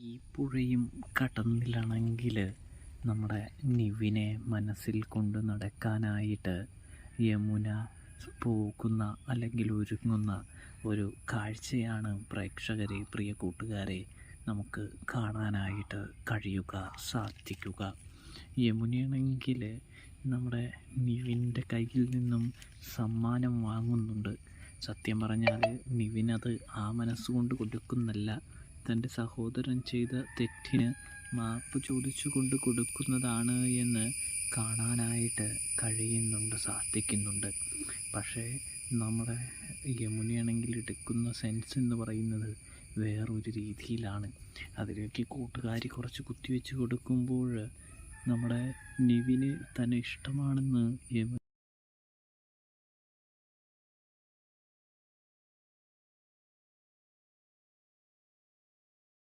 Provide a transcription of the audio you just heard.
ഈ പുഴയും കടന്നിലാണെങ്കിൽ നമ്മുടെ നിവിനെ മനസ്സിൽ കൊണ്ട് നടക്കാനായിട്ട് യമുന പോകുന്ന അല്ലെങ്കിൽ ഒരുങ്ങുന്ന ഒരു കാഴ്ചയാണ് പ്രേക്ഷകരെ, പ്രിയ കൂട്ടുകാരെ, നമുക്ക് കാണാനായിട്ട് സാധിക്കുക. യമുനയാണെങ്കിൽ നമ്മുടെ നിവിൻ്റെ കയ്യിൽ നിന്നും സമ്മാനം വാങ്ങുന്നുണ്ട്. സത്യം പറഞ്ഞാൽ നിവിനത് ആ മനസ്സുകൊണ്ട് കൊടുക്കുന്നല്ല, തൻ്റെ സഹോദരൻ ചെയ്ത തെറ്റിന് മാപ്പ് ചോദിച്ചുകൊണ്ട് കൊടുക്കുന്നതാണ് എന്ന് കാണാനായിട്ട് സാധിക്കുന്നുണ്ട്. പക്ഷേ നമ്മുടെ യമുനയാണെങ്കിൽ എടുക്കുന്ന സെൻസ് എന്ന് പറയുന്നത് വേറൊരു രീതിയിലാണ്. അതിലേക്ക് കൂട്ടുകാരി കുറച്ച് കുത്തിവെച്ച് കൊടുക്കുമ്പോൾ നമ്മുടെ നിവിന് തന്നെ ഇഷ്ടമാണെന്ന്